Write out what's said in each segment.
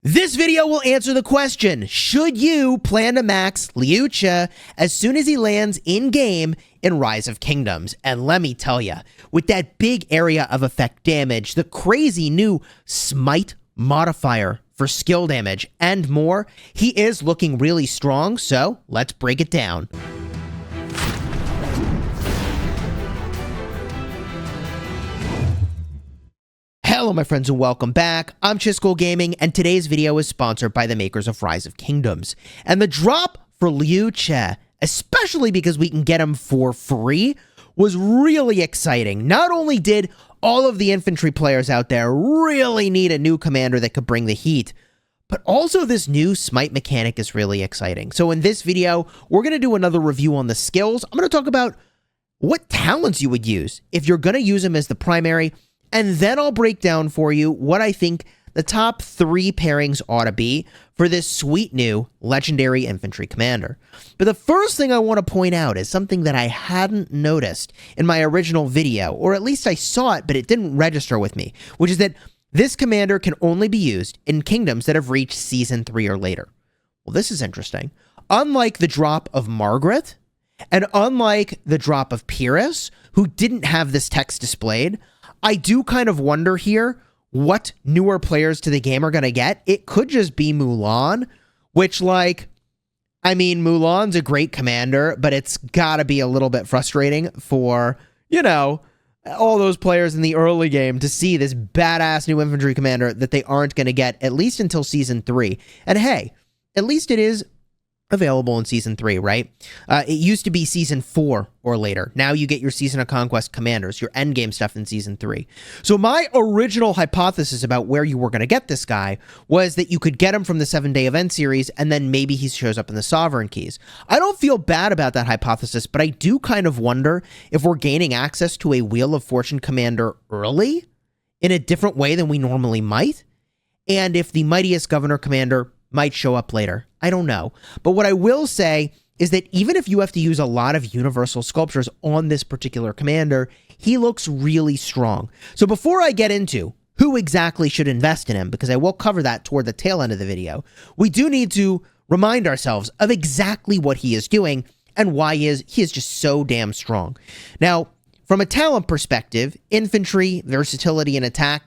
This video will answer the question, should you plan to max Liu Che as soon as he lands in-game in Rise of Kingdoms? And let me tell you, with that big area of effect damage, the crazy new Smite modifier for skill damage, and more, he is looking really strong, so let's break it down. Hello my friends and welcome back. I'm Chisgule Gaming and today's video is sponsored by the makers of Rise of Kingdoms. And the drop for Liu Che, especially because we can get him for free, was really exciting. Not only did all of the infantry players out there really need a new commander that could bring the heat, but also this new Smite mechanic is really exciting. So in this video, we're going to do another review on the skills. I'm going to talk about what talents you would use if you're going to use them as the primary. And then I'll break down for you what I think the top 3 pairings ought to be for this sweet new legendary infantry commander. But the first thing I want to point out is something that I hadn't noticed in my original video, or at least I saw it, but it didn't register with me, which is that this commander can only be used in kingdoms that have reached Season 3 or later. Well, this is interesting. Unlike the drop of Margaret, and unlike the drop of Pairs, who didn't have this text displayed, I do kind of wonder here what newer players to the game are going to get. It could just be Mulan, which, Mulan's a great commander, but it's got to be a little bit frustrating for, all those players in the early game to see this badass new infantry commander that they aren't going to get at least until Season 3. And hey, at least it is available in Season 3, right? It used to be Season 4 or later. Now you get your Season of Conquest commanders, your endgame stuff in Season 3. So my original hypothesis about where you were going to get this guy was that you could get him from the 7-day event series, and then maybe he shows up in the Sovereign Keys. I don't feel bad about that hypothesis, but I do kind of wonder if we're gaining access to a Wheel of Fortune commander early in a different way than we normally might, and if the Mightiest Governor commander might show up later. I don't know. But what I will say is that even if you have to use a lot of universal sculptures on this particular commander, he looks really strong. So before I get into who exactly should invest in him, because I will cover that toward the tail end of the video, we do need to remind ourselves of exactly what he is doing and why he is just so damn strong. Now, from a talent perspective, infantry, versatility, and attack,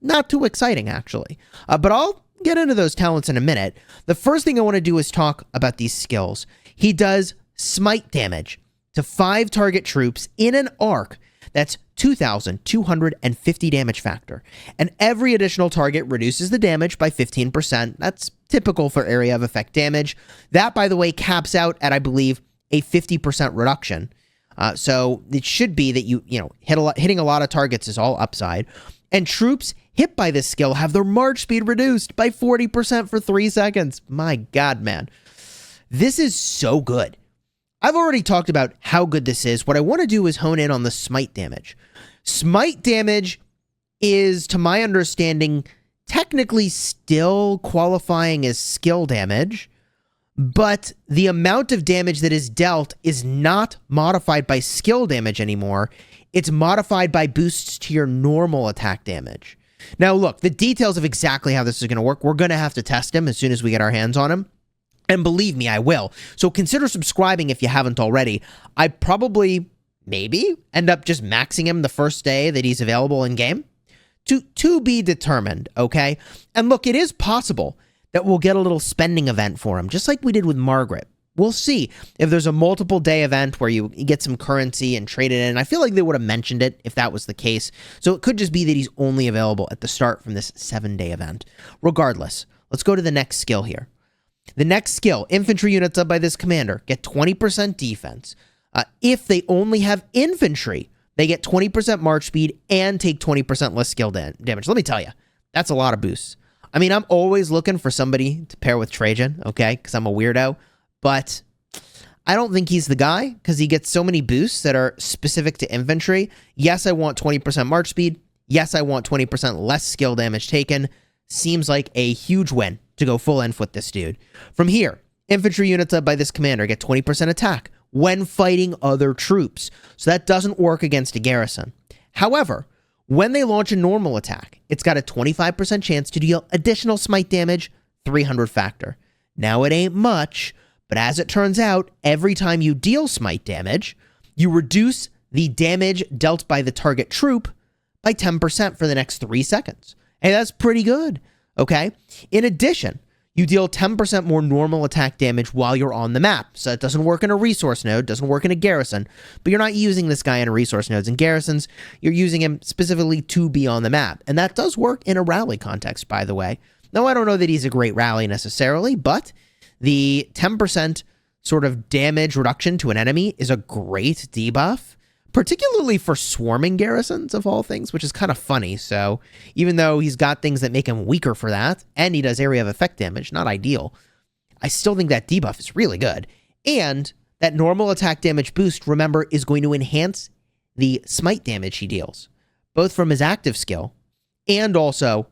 not too exciting actually. But I'll get into those talents in a minute. The first thing I want to do is talk about these skills. He does smite damage to 5 target troops in an arc that's 2,250 damage factor. And every additional target reduces the damage by 15%. That's typical for area of effect damage. That, by the way, caps out at, I believe, a 50% reduction. So it should be that hitting a lot of targets is all upside. And troops hit by this skill have their march speed reduced by 40% for 3 seconds. My God, man. This is so good. I've already talked about how good this is. What I want to do is hone in on the smite damage. Smite damage is, to my understanding, technically still qualifying as skill damage, but the amount of damage that is dealt is not modified by skill damage anymore. It's modified by boosts to your normal attack damage. Now, look, the details of exactly how this is going to work, we're going to have to test him as soon as we get our hands on him. And believe me, I will. So consider subscribing if you haven't already. I probably, maybe, end up just maxing him the first day that he's available in-game. To be determined, okay? And look, it is possible that we'll get a little spending event for him, just like we did with Margaret. We'll see if there's a multiple day event where you get some currency and trade it in. I feel like they would have mentioned it if that was the case. So it could just be that he's only available at the start from this 7-day event. Regardless, let's go to the next skill here. The next skill, infantry units up by this commander get 20% defense. If they only have infantry, they get 20% march speed and take 20% less skill damage. Let me tell you, that's a lot of boosts. I mean, I'm always looking for somebody to pair with Trajan, okay, because I'm a weirdo. But I don't think he's the guy because he gets so many boosts that are specific to infantry. Yes, I want 20% march speed. Yes, I want 20% less skill damage taken. Seems like a huge win to go full end with this dude. From here, infantry units up by this commander get 20% attack when fighting other troops. So that doesn't work against a garrison. However, When they launch a normal attack, it's got a 25% chance to deal additional smite damage, 300 factor. Now it ain't much, but as it turns out, every time you deal smite damage, you reduce the damage dealt by the target troop by 10% for the next 3 seconds. Hey, that's pretty good, okay? In addition, you deal 10% more normal attack damage while you're on the map. So it doesn't work in a resource node, doesn't work in a garrison, but you're not using this guy in resource nodes and garrisons. You're using him specifically to be on the map. And that does work in a rally context, by the way. Now, I don't know that he's a great rally necessarily, but the 10% sort of damage reduction to an enemy is a great debuff, particularly for swarming garrisons of all things, which is kind of funny. So even though he's got things that make him weaker for that, and he does area of effect damage, not ideal, I still think that debuff is really good. And that normal attack damage boost, remember, is going to enhance the smite damage he deals, both from his active skill and also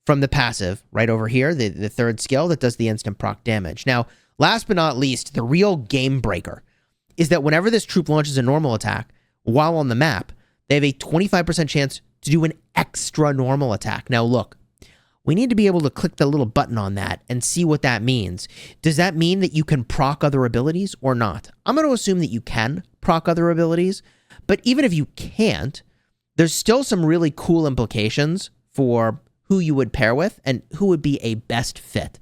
from the passive right over here, the third skill that does the instant proc damage. Now, last but not least, the real game breaker is that whenever this troop launches a normal attack, while on the map, they have a 25% chance to do an extra normal attack. Now, look, we need to be able to click the little button on that and see what that means. Does that mean that you can proc other abilities or not? I'm going to assume that you can proc other abilities, but even if you can't, there's still some really cool implications for who you would pair with and who would be a best fit.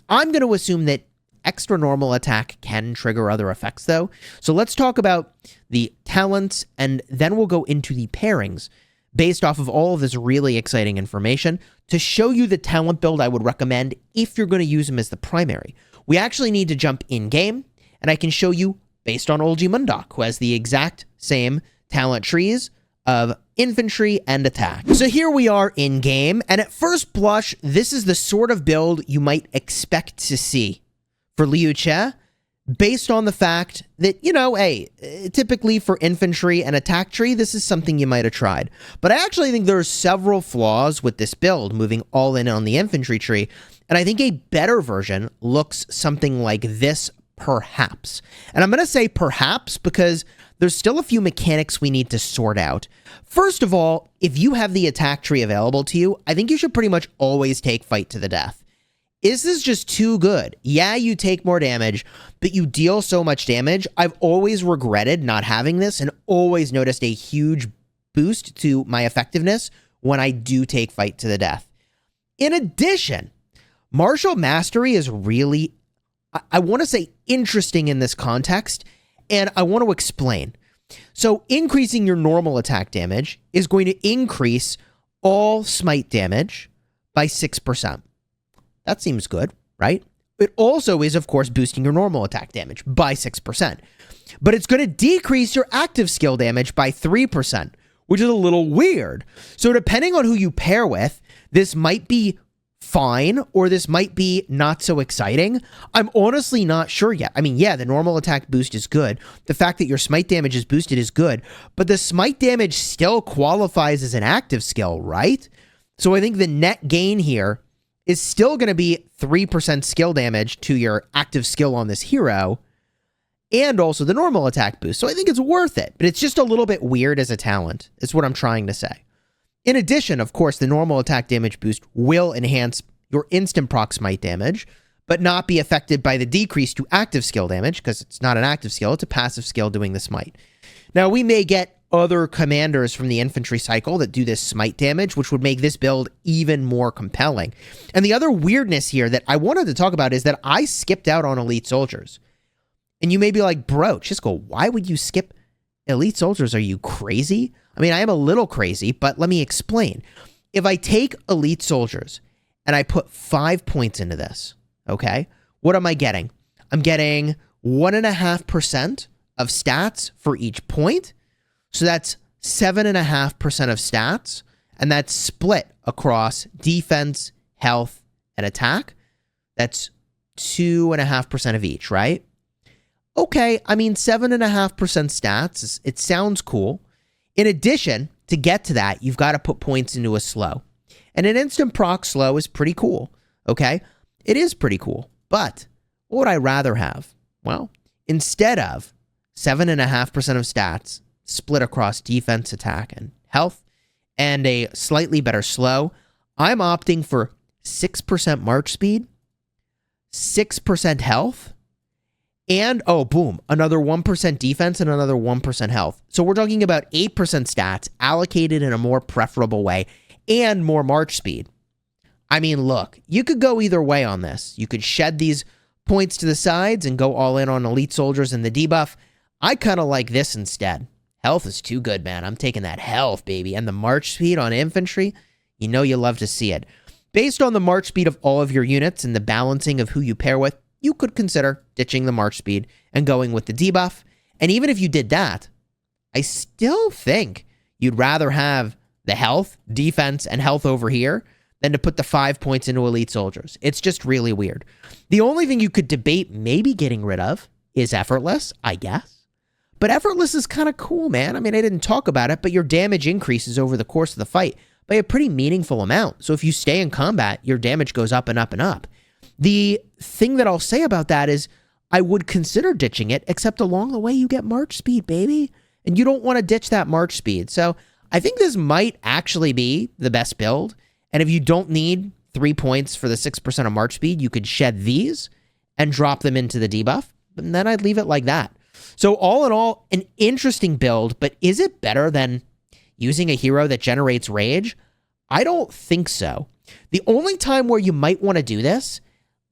I'm going to assume that extra normal attack can trigger other effects, though. So let's talk about the talents, and then we'll go into the pairings based off of all of this really exciting information to show you the talent build I would recommend if you're going to use him as the primary. We actually need to jump in-game, and I can show you based on Olgi Mundok, who has the exact same talent trees of infantry and attack. So here we are in-game, and at first blush, this is the sort of build you might expect to see for Liu Che, based on the fact that, you know, hey, typically for infantry and attack tree, this is something you might have tried. But I actually think there are several flaws with this build, moving all in on the infantry tree, and I think a better version looks something like this, perhaps. And I'm going to say perhaps because there's still a few mechanics we need to sort out. First of all, if you have the attack tree available to you, I think you should pretty much always take fight to the death. Is this just too good? Yeah, you take more damage, but you deal so much damage. I've always regretted not having this and always noticed a huge boost to my effectiveness when I do take fight to the death. In addition, martial mastery is really, I want to say, interesting in this context, and I want to explain. So increasing your normal attack damage is going to increase all smite damage by 6%. That seems good, right? It also is, of course, boosting your normal attack damage by 6%. But it's going to decrease your active skill damage by 3%, which is a little weird. So depending on who you pair with, this might be fine or this might be not so exciting. I'm honestly not sure yet. I mean, yeah, the normal attack boost is good. The fact that your smite damage is boosted is good, but the smite damage still qualifies as an active skill, right? So I think the net gain here is still going to be 3% skill damage to your active skill on this hero, and also the normal attack boost. So I think it's worth it, but it's just a little bit weird as a talent, is what I'm trying to say. In addition, of course, the normal attack damage boost will enhance your instant proc smite damage, but not be affected by the decrease to active skill damage, because it's not an active skill, it's a passive skill doing the smite. Now, we may get other commanders from the infantry cycle that do this smite damage, which would make this build even more compelling. And the other weirdness here that I wanted to talk about is that I skipped out on elite soldiers. And you may be like, bro, Chisgule, why would you skip elite soldiers? Are you crazy? I mean, I am a little crazy, but let me explain. If I take elite soldiers and I put 5 points into this, okay, what am I getting? I'm getting 1.5% of stats for each point. So that's 7.5% of stats, and that's split across defense, health, and attack. That's 2.5% of each, right? Okay, I mean, 7.5% stats, it sounds cool. In addition, to get to that, you've got to put points into a slow. And an instant proc slow is pretty cool, okay? It is pretty cool, but what would I rather have? Well, instead of 7.5% of stats split across defense, attack, and health, and a slightly better slow, I'm opting for 6% march speed, 6% health, and, oh, boom, another 1% defense and another 1% health. So we're talking about 8% stats allocated in a more preferable way and more march speed. I mean, look, you could go either way on this. You could shed these points to the sides and go all in on elite soldiers and the debuff. I kind of like this instead. Health is too good, man. I'm taking that health, baby. And the march speed on infantry, you know you love to see it. Based on the march speed of all of your units and the balancing of who you pair with, you could consider ditching the march speed and going with the debuff. And even if you did that, I still think you'd rather have the health, defense, and health over here than to put the 5 points into elite soldiers. It's just really weird. The only thing you could debate maybe getting rid of is effortless, I guess. But effortless is kind of cool, man. I mean, I didn't talk about it, but your damage increases over the course of the fight by a pretty meaningful amount. So if you stay in combat, your damage goes up and up and up. The thing that I'll say about that is I would consider ditching it, except along the way you get march speed, baby. And you don't want to ditch that march speed. So I think this might actually be the best build. And if you don't need 3 points for the 6% of march speed, you could shed these and drop them into the debuff. And then I'd leave it like that. So all in all, an interesting build, but is it better than using a hero that generates rage? I don't think so. The only time where you might want to do this,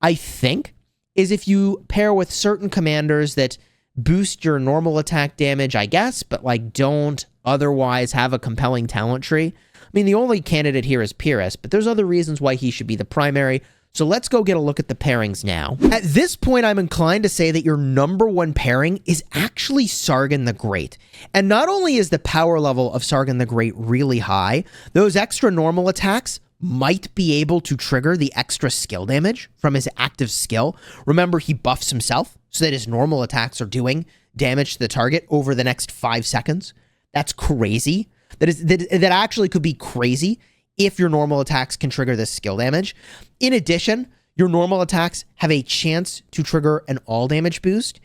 I think, is if you pair with certain commanders that boost your normal attack damage, I guess, but like don't otherwise have a compelling talent tree. I mean, the only candidate here is Pairs, but there's other reasons why he should be the primary. So let's go get a look at the pairings now. At this point, I'm inclined to say that your number one pairing is actually Sargon the Great. And not only is the power level of Sargon the Great really high, those extra normal attacks might be able to trigger the extra skill damage from his active skill. Remember, he buffs himself so that his normal attacks are doing damage to the target over the next 5 seconds. That's crazy. That actually could be crazy if your normal attacks can trigger this skill damage. In addition, your normal attacks have a chance to trigger an all damage boost.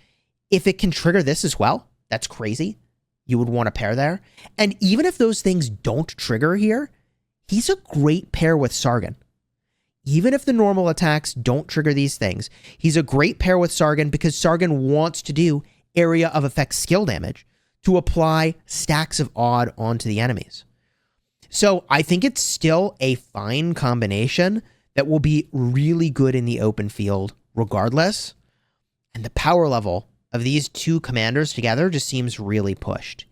If it can trigger this as well, that's crazy. You would want to pair there. And even if those things don't trigger here, he's a great pair with Sargon. Even if the normal attacks don't trigger these things, he's a great pair with Sargon because Sargon wants to do area of effect skill damage to apply stacks of odd onto the enemies. So I think it's still a fine combination that will be really good in the open field regardless. And the power level of these two commanders together just seems really pushed.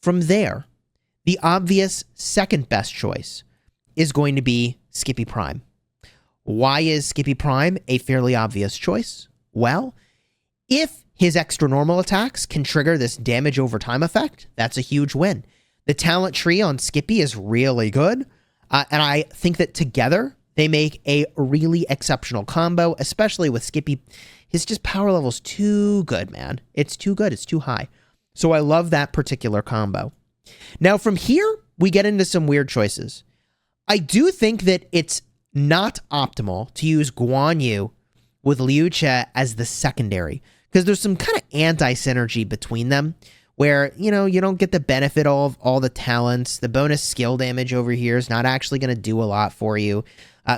From there, the obvious second best choice is going to be Skippy Prime. Why is Skippy Prime a fairly obvious choice? Well, if his extra normal attacks can trigger this damage over time effect, that's a huge win. The talent tree on Skippy is really good, and I think that together they make a really exceptional combo, especially with Skippy. His just power level's too good, man. It's too good. It's too high. So I love that particular combo. Now from here, we get into some weird choices. I do think that it's not optimal to use Guan Yu with Liu Che as the secondary, because there's some kind of anti-synergy between them where, you know, you don't get the benefit of all the talents. The bonus skill damage over here is not actually going to do a lot for you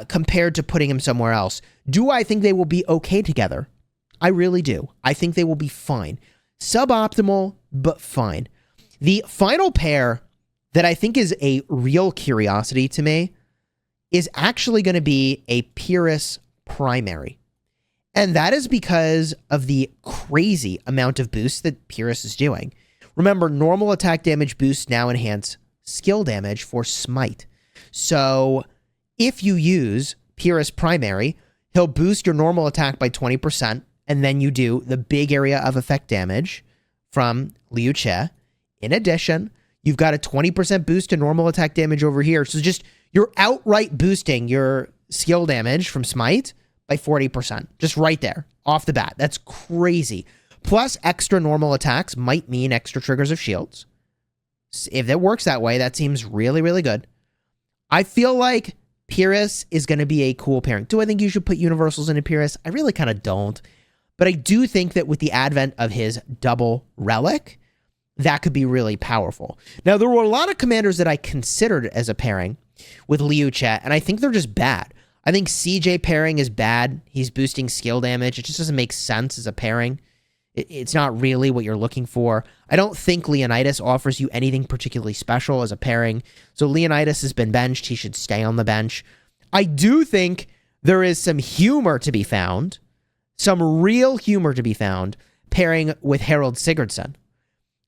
compared to putting him somewhere else. Do I think they will be okay together? I really do. I think they will be fine. Suboptimal, but fine. The final pair that I think is a real curiosity to me is actually going to be a Pairs primary. And that is because of the crazy amount of boosts that Pairs is doing. Remember, normal attack damage boosts now enhance skill damage for Smite. So if you use Pairs primary, he'll boost your normal attack by 20%, and then you do the big area of effect damage from Liu Che. In addition, you've got a 20% boost to normal attack damage over here. So just you're outright boosting your skill damage from Smite by 40%. Just right there, off the bat. That's crazy. Plus, extra normal attacks might mean extra triggers of shields. If it works that way, that seems really, really good. I feel like Pairs is going to be a cool pairing. Do I think you should put universals into Pairs? I really kind of don't. But I do think that with the advent of his double relic, that could be really powerful. Now, there were a lot of commanders that I considered as a pairing with Liu Che, and I think they're just bad. I think CJ pairing is bad. He's boosting skill damage. It just doesn't make sense as a pairing. It's not really what you're looking for. I don't think Leonidas offers you anything particularly special as a pairing. So Leonidas has been benched. He should stay on the bench. I do think there is some humor to be found, some real humor to be found, pairing with Harold Sigurdsson.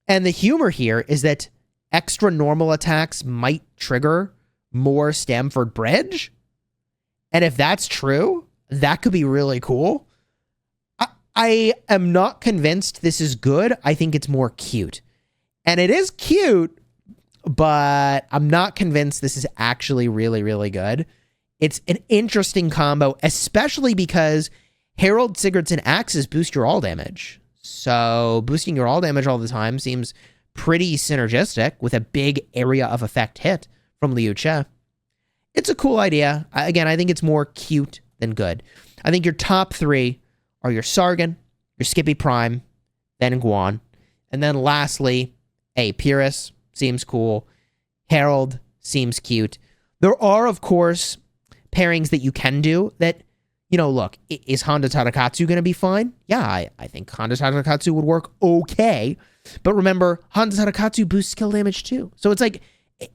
And the humor here is that extra normal attacks might trigger more Stamford Bridge. And if that's true, that could be really cool. I am not convinced this is good. I think it's more cute. And it is cute, but I'm not convinced this is actually really, really good. It's an interesting combo, especially because Harold Sigurdsson axes boost your all damage. So boosting your all damage all the time seems pretty synergistic with a big area of effect hit from Liu Che. It's a cool idea. Again, I think it's more cute than good. I think your top three are your Sargon, your Skippy Prime, then Guan. And then lastly, Pyrrhus seems cool. Harold seems cute. There are, of course, pairings that you can do that, look, is Honda Tadakatsu going to be fine? Yeah, I think Honda Tadakatsu would work okay. But remember, Honda Tadakatsu boosts skill damage too. So it's like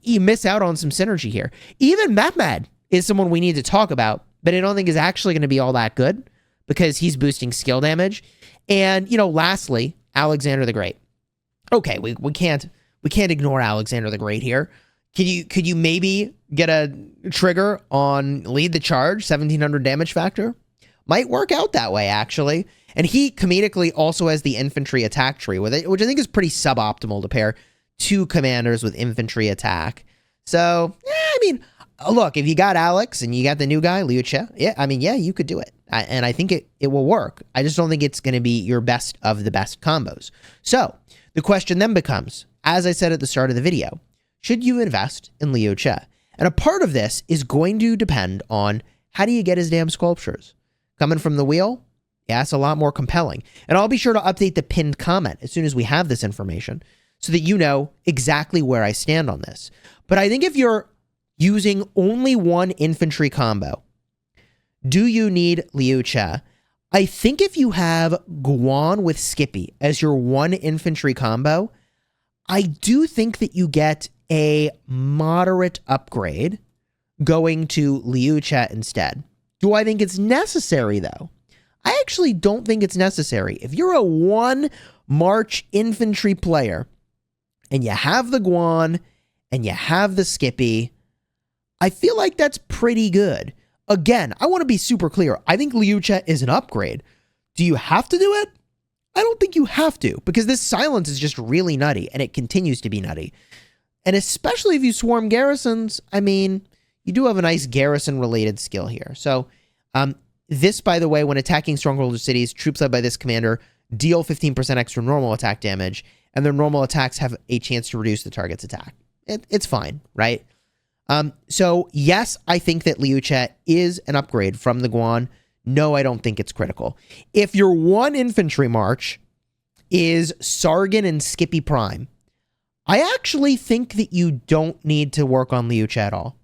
you miss out on some synergy here. Even Mehmed is someone we need to talk about, but I don't think is actually going to be all that good because he's boosting skill damage. And, lastly, Alexander the Great. Okay, we can't ignore Alexander the Great here. Could you maybe get a trigger on Lead the Charge, 1700 damage factor? Might work out that way, actually. And he comedically also has the infantry attack tree with it, which I think is pretty suboptimal to pair two commanders with infantry attack. So, look, if you got Alex and you got the new guy, Liu Che, you could do it. And I think it will work. I just don't think it's going to be your best of the best combos. So the question then becomes, as I said at the start of the video, should you invest in Liu Che? And a part of this is going to depend on how do you get his damn sculptures? Coming from the wheel? Yeah, it's a lot more compelling. And I'll be sure to update the pinned comment as soon as we have this information so that you know exactly where I stand on this. But I think if you're using only one infantry combo, do you need Liu Che? I think if you have Guan with Skippy as your one infantry combo, I do think that you get a moderate upgrade going to Liu Che instead. Do I think it's necessary, though? I actually don't think it's necessary. If you're a one March infantry player and you have the Guan and you have the Skippy, I feel like that's pretty good. Again, I want to be super clear. I think Liu Che is an upgrade. Do you have to do it? I don't think you have to, because this silence is just really nutty, and it continues to be nutty. And especially if you swarm garrisons, you do have a nice garrison-related skill here. So, this, by the way, when attacking stronghold cities, troops led by this commander deal 15% extra normal attack damage, and their normal attacks have a chance to reduce the target's attack. It's fine, right? So, yes, I think that Liu Che is an upgrade from the Guan. No, I don't think it's critical. If your one infantry march is Sargon and Skippy Prime, I actually think that you don't need to work on Liu Che at all.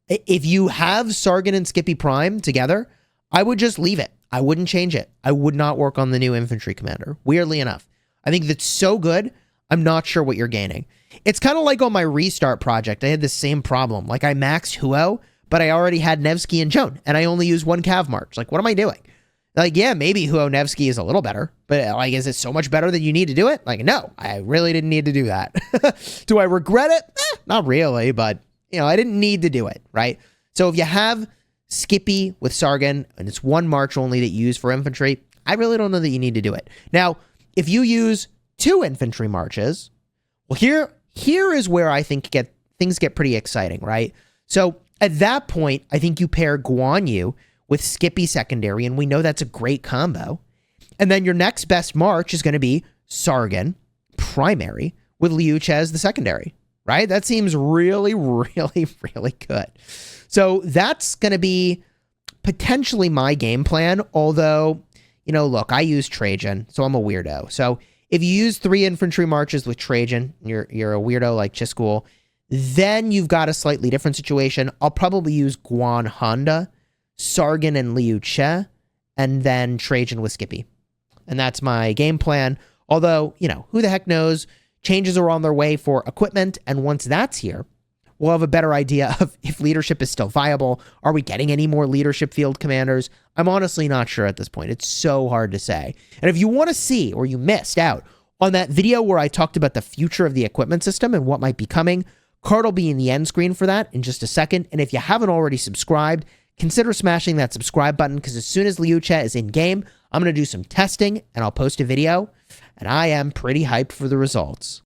If you have Sargon and Skippy Prime together, I would just leave it. I wouldn't change it. I would not work on the new infantry commander, weirdly enough. I think that's so good, I'm not sure what you're gaining. It's kind of like on my restart project, I had the same problem. Like, I maxed Huo, but I already had Nevsky and Joan, and I only used one Cav March. Like, what am I doing? Like, yeah, maybe Huo Nevsky is a little better, but like, is it so much better that you need to do it? Like, no, I really didn't need to do that. Do I regret it? Not really, but, I didn't need to do it, right? So if you have Skippy with Sargon, and it's one march only that you use for infantry, I really don't know that you need to do it. Now, if you use two infantry marches, well, here is where I think things get pretty exciting, right? So at that point, I think you pair Guan Yu with Skippy secondary, and we know that's a great combo. And then your next best march is going to be Sargon primary with Liu Che as the secondary, right? That seems really, really, really good. So that's going to be potentially my game plan, although, look, I use Trajan, so I'm a weirdo. So If you use 3 infantry marches with Trajan, you're a weirdo like Chisgule, then you've got a slightly different situation. I'll probably use Guan Honda, Sargon and Liu Che, and then Trajan with Skippy. And that's my game plan. Although, who the heck knows? Changes are on their way for equipment, and once that's here, we'll have a better idea of if leadership is still viable. Are we getting any more leadership field commanders? I'm honestly not sure at this point. It's so hard to say. And if you want to see, or you missed out on that video where I talked about the future of the equipment system and what might be coming, card will be in the end screen for that in just a second. And if you haven't already subscribed, consider smashing that subscribe button, because as soon as Liu Che is in game, I'm going to do some testing and I'll post a video. And I am pretty hyped for the results.